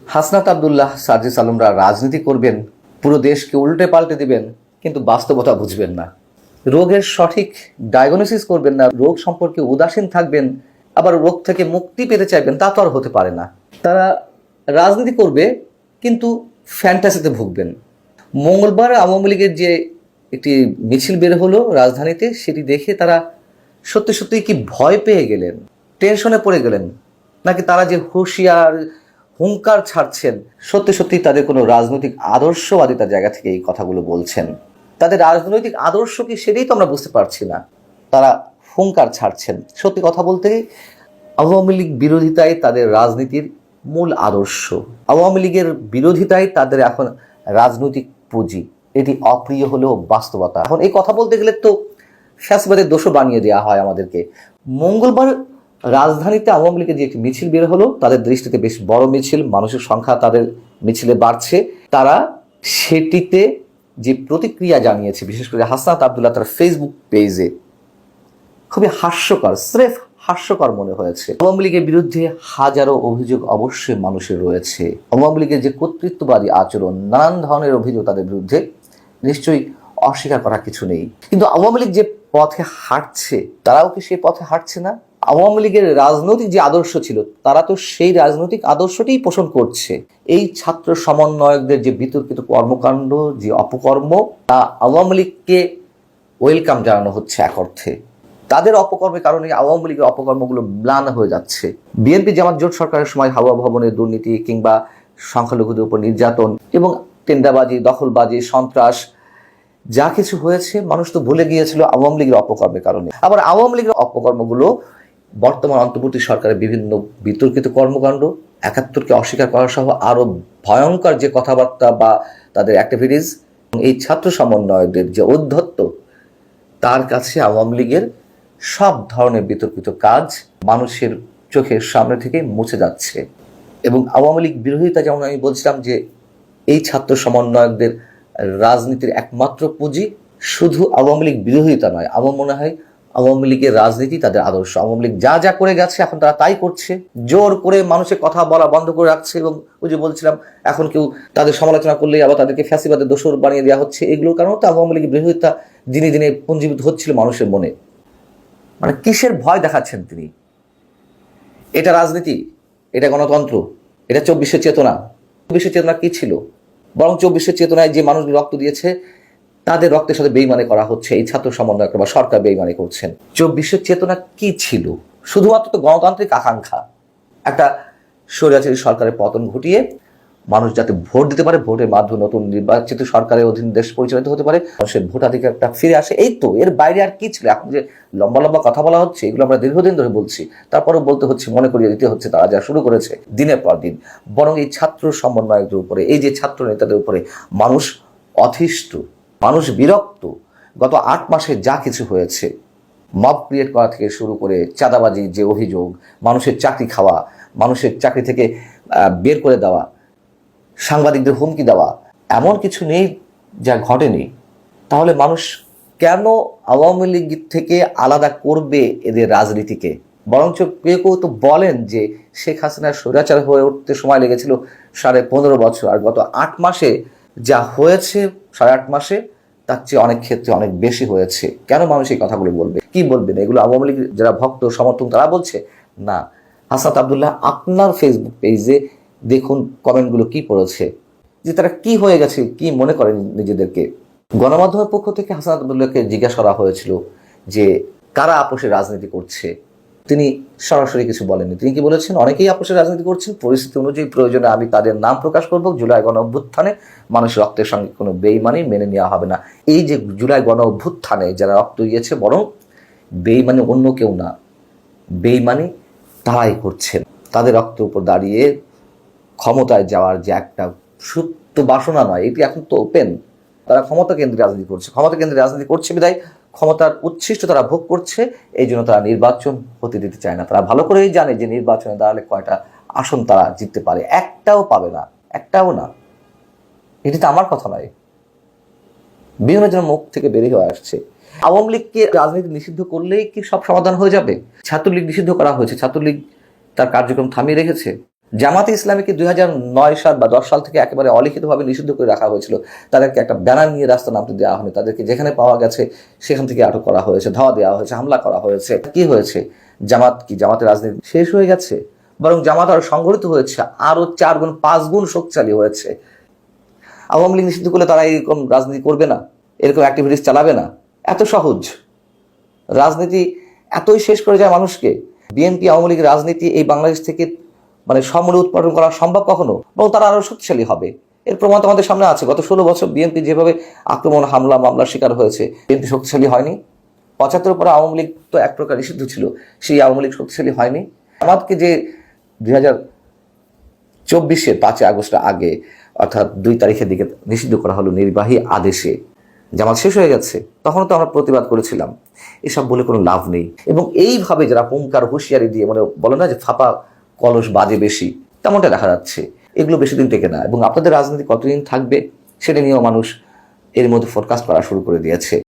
হাসনাত আব্দুল্লাহ, সার্জিস আলমরা রাজনীতি করবেন, পুরো দেশকে উল্টে পাল্টে দিবেন, কিন্তু বাস্তবতা বুঝবেন না। রোগের সঠিক ডায়াগনোসিস করবেন না, রোগ সম্পর্কে উদাসীন থাকবেন, আবার রোগ থেকে মুক্তি পেতে চাইবেন, তা তো আর হতে পারে না। তারা রাজনীতি করবে কিন্তু ফ্যান্টাসিতে ভুগবেন। মঙ্গলবার আওয়ামী লীগের যে একটি মিছিল বের হলো রাজধানীতে, সেটি দেখে তারা সত্যি সত্যি কি ভয় পেয়ে গেলেন, টেনশনে পড়ে গেলেন, নাকি তারা যে হুঁশিয়ার হুঙ্কার ছাড়ছেন, সত্যি সত্যি তাদের কোনো রাজনৈতিক আদর্শবাদিতার জায়গা থেকে এই কথাগুলো বলছেন? তাদের রাজনৈতিক আদর্শ কি, সেটাই তো আমরা বুঝতে পারছি না। তারা হুঙ্কার ছাড়ছেন। সত্যি কথা বলতে, আওয়ামী লীগ বিরোধিতাই তাদের রাজনীতির মূল আদর্শ। আওয়ামী লীগের বিরোধিতাই তাদের এখন রাজনৈতিক পুঁজি। এটি অপ্রিয় হলেও বাস্তবতা। এখন এই কথা বলতে গেলে তো ফ্যাসিবাদের দোষও বানিয়ে দেওয়া হয় আমাদেরকে। মঙ্গলবার রাজধানীতে আওয়ামী লীগের যে একটি মিছিল বের হলো, তাদের দৃষ্টিতে বেশ বড় মিছিল, মানুষের সংখ্যা তাদের মিছিলে বাড়ছে। তারা সেটিতে যে প্রতিক্রিয়া জানিয়েছে, বিশেষ করে হাসনাত আব্দুল্লাহ তার ফেসবুক পেজে, খুবই হাস্যকর, স্রেফ হাস্যকর মনে হয়েছে। আওয়ামী লীগের বিরুদ্ধে হাজারো অভিযোগ অবশ্যই মানুষের রয়েছে। আওয়ামী লীগের যে কর্তৃত্ববাদী আচরণ, নানান ধরনের অভিযোগ তাদের বিরুদ্ধে, নিশ্চয়ই অস্বীকার করার কিছু নেই। কিন্তু আওয়ামী লীগ যে পথে হাঁটছে, তারাও কি সেই পথে হাঁটছে না? আওয়ামী লীগের রাজনৈতিক যে আদর্শ ছিল, তারা তো সেই রাজনৈতিক আদর্শটিই পোষণ করছে। এই ছাত্র সমন্বয়কদের যে বিতর্কিত কর্মকাণ্ড, যে অপকর্ম, তা আওয়ামী লীগকে ওয়েলকাম জানানো হচ্ছে এক অর্থে। তাদের অপকর্মের কারণে আওয়ামী লীগের অপকর্মগুলো ম্লান হয়ে যাচ্ছে। বিএনপি জামাত জোট সরকারের সময় হাওয়া ভবনের দুর্নীতি কিংবা সংখ্যালঘুদের উপর নির্যাতন এবং টেন্ডাবাজি, দখলবাজি, সন্ত্রাস যা কিছু হয়েছে, মানুষ তো ভুলে গিয়েছিল আওয়ামী লীগের অপকর্মের কারণে। আবার আওয়ামী লীগের অপকর্মগুলো বর্তমান অন্তর্বর্তী সরকারের বিভিন্ন বিতর্কিত কর্মকাণ্ড, ৭১কে অস্বীকার করা সহ আরো ভয়ঙ্কর যে কথাবার্তা বা তাদের অ্যাক্টিভিটিস, এই ছাত্র সমন্বয়কদের যে ঔদ্ধত্য, তার কাছে আওয়ামী লীগের সব ধরনের বিতর্কিত কাজ মানুষের চোখের সামনে থেকে মুছে যাচ্ছে। এবং আওয়ামী লীগ বিরোধিতা, যেমন আমি বলছিলাম যে এই ছাত্র সমন্বয়কদের রাজনীতির একমাত্র পুঁজি, শুধু আওয়ামী লীগ বিরোধিতা নয়, আমার মনে হয় আওয়ামী লীগের রাজনীতি তাদের আদর্শ। আওয়ামী লীগ যা যা করে গেছে, এখন তারা তাই করছে। জোর করে মানুষের কথা বলা বন্ধ করে রাখছে। এবং ওই যে বলছিলাম, এখন কেউ তাদের সমালোচনা করলে আবার তাদেরকে ফ্যাসিবাদের দোষর বানিয়ে দেওয়া হচ্ছে। এগুলোর কারণে তো আওয়ামী লীগের বিরোধিতা দিনে দিনে পুঞ্জীভূত হচ্ছিল মানুষের মনে। মানে কিসের ভয় দেখাচ্ছেন তিনি? এটা রাজনীতি, এটা গণতন্ত্র, এটা ২৪শে চেতনা। ২৪শে চেতনা কি ছিল? বরং ২৪শে চেতনায় যে মানুষগুলো রক্ত দিয়েছে, তাদের রক্তের সাথে বেইমানি করা হচ্ছে। এই ছাত্র সমন্বয়ক বা সরকার বেইমানি করছেন। ২৪শে চেতনা কি ছিল? শুধুমাত্র তো গণতান্ত্রিক আকাঙ্ক্ষা, একটা স্বৈরাচারী সরকারের পতন ঘটিয়ে মানুষ যাতে ভোট দিতে পারে, ভোটের মাধ্যমে নতুন নির্বাচিত সরকারের অধীন দেশ পরিচালিত হতে পারে, মানুষের ভোটাধিকারটা ফিরে আসে। এই তো, এর বাইরে আর কি ছিল? এখন যে লম্বা লম্বা কথা বলা হচ্ছে, এগুলো আমরা দীর্ঘদিন ধরে বলছি, তারপরেও বলতে হচ্ছে, মনে করিয়ে দিতে হচ্ছে তারা যা শুরু করেছে দিনের পর দিন। বরং এই ছাত্র সমন্বয়কদের উপরে, এই যে ছাত্র নেতাদের উপরে মানুষ অতিষ্ঠ, মানুষ বিরক্ত। গত ৮ মাসে যা কিছু হয়েছে, মব ক্রিয়েট করা থেকে শুরু করে চাঁদাবাজি যে অভিযোগ, মানুষের চাকরি খাওয়া, মানুষের চাকরি থেকে বের করে দেওয়া, সাংবাদিকদের হুমকি দেওয়া, এমন কিছু নেই যা ঘটেনি। তাহলে মানুষ কেন আওয়ামী লীগ থেকে আলাদা করবে এদের রাজনীতিকে? বরঞ্চ কেউ কেউ তো বলেন যে শেখ হাসিনার স্বৈরাচার হয়ে উঠতে সময় লেগেছিল ১৫.৫ বছর, আর গত ৮ মাসে যা হয়েছে, ৮.৫ মাসে, তার চেয়ে অনেক ক্ষেত্রে অনেক বেশি হয়েছে। কেন মানুষ এই কথাগুলো বলবে? কি বলবেন? এগুলো আওয়ামী লীগ যারা ভক্ত সমর্থক তারা বলছে না। হাসনাত আব্দুল্লাহ আপনার ফেসবুক পেজে দেখুন কমেন্টগুলো কি পড়েছে, যে তারা কি হয়ে গেছে, কি মনে করেন নিজেদেরকে। গণমাধ্যমের পক্ষ থেকে হাসনাত আব্দুল্লাহকে জিজ্ঞাসা করা হয়েছিল যে কারা আপোষের রাজনীতি করছে। তিনি সরাসরি কিছু বলেননি। তিনি কি বলেছেন? অনেকেই আপোষের রাজনীতি করছেন, পরিস্থিতি অনুযায়ী প্রয়োজনে আমি তাদের নাম প্রকাশ করব। জুলাই গণ অভ্যুত্থানে মানুষের রক্তের সঙ্গে কোনো বেইমানি মেনে নেওয়া হবে না। এই যে জুলাই গণ অভ্যুত্থানে যারা রক্ত দিয়েছে, বরং বেইমানি অন্য কেউ না, বেইমানি তারাই করছেন। তাদের রক্তের উপর দাঁড়িয়ে ক্ষমতায় যাওয়ার যে একটা সুপ্ত বাসনা নয়, এটি এখন তো ওপেন। তারা ক্ষমতা কেন্দ্রে রাজনীতি করছে, ক্ষমতা কেন্দ্রে রাজনীতি করছে বিদায় ক্ষমতার উচ্ছিষ্ট তারা ভোগ করছে। এই জন্য তারা নির্বাচন হতে দিতে চায় না। তারা ভালো করেই জানে যে নির্বাচনে দাঁড়ালে কয়টা আসন তারা জিততে পারে, একটাও পাবে না, একটাও না। এটি তো আমার কথা নয়, বিভিন্ন জনের মুখ থেকে বেরিয়ে হয়ে আসছে। আওয়ামী লীগকে রাজনীতি নিষিদ্ধ করলেই কি সব সমাধান হয়ে যাবে? ছাত্রলীগ নিষিদ্ধ করা হয়েছে, ছাত্রলীগ তার কার্যক্রম থামিয়ে রেখেছে। জামাতে ইসলামীকে 2009 সাল বা 10 সাল থেকে একেবারে অলিখিতভাবে নিষিদ্ধ করে রাখা হয়েছিল। তাদেরকে একটা ব্যানার নিয়ে রাস্তা নামতে দেওয়া হয়নি, তাদেরকে যেখানে পাওয়া গেছে সেখান থেকে আটক করা হয়েছে, ধাওয়া দেওয়া হয়েছে, হামলা করা হয়েছে। কি হয়েছে? জামাতের রাজনীতি শেষ হয়ে গেছে? বরং জামাত আরো সংগঠিত হয়েছে, আরো 4 গুণ 5 গুণ শক্তিশালী হয়েছে। আওয়ামী লীগ নিষিদ্ধ করলে তারা এরকম রাজনীতি করবে না, এরকম অ্যাক্টিভিটিস চালাবে না? এত সহজ? রাজনীতি এতই শেষ করে যায় মানুষকে? বিএনপি আওয়ামী লীগের রাজনীতি এই বাংলাদেশ থেকে মানে সমূলে উৎপাদন করা সম্ভব কখনো? বরং তারা আরো শক্তিশালী হবে। এর প্রমাণ তো আমাদের সামনে আছে। গত 16 বছর বিএনপি যেভাবে আক্রমণ, হামলা, মামলার শিকার হয়েছে, বিএনপি শক্তিশালী হয়নি? 75 পরে আওয়ামী লীগ তো এক প্রকার নিষিদ্ধ ছিল, সেই আওয়ামী লীগ শক্তিশালী হয়নি? আমাদেরকে যে 2024-এর 5 আগস্টের আগে অর্থাৎ 2 তারিখের দিকে নিষিদ্ধ করা হলো নির্বাহী আদেশে, জামাত শেষ হয়ে গেছে, তখন তো আমরা প্রতিবাদ করেছিলাম। এসব বলে কোনো লাভ নেই। এবং এইভাবে যারা হুঙ্কার হুঁশিয়ারি দিয়ে মানে বলে না যে ফাঁপা কলস বাজে বেশি, তেমনটা দেখা যাচ্ছে। এগুলো বেশি দিন টেকে না। এবং আপনাদের রাজনীতি কতদিন থাকবে সেটা নিয়েও মানুষ এর মধ্যে ফোরকাস্ট করা শুরু করে দিয়েছে।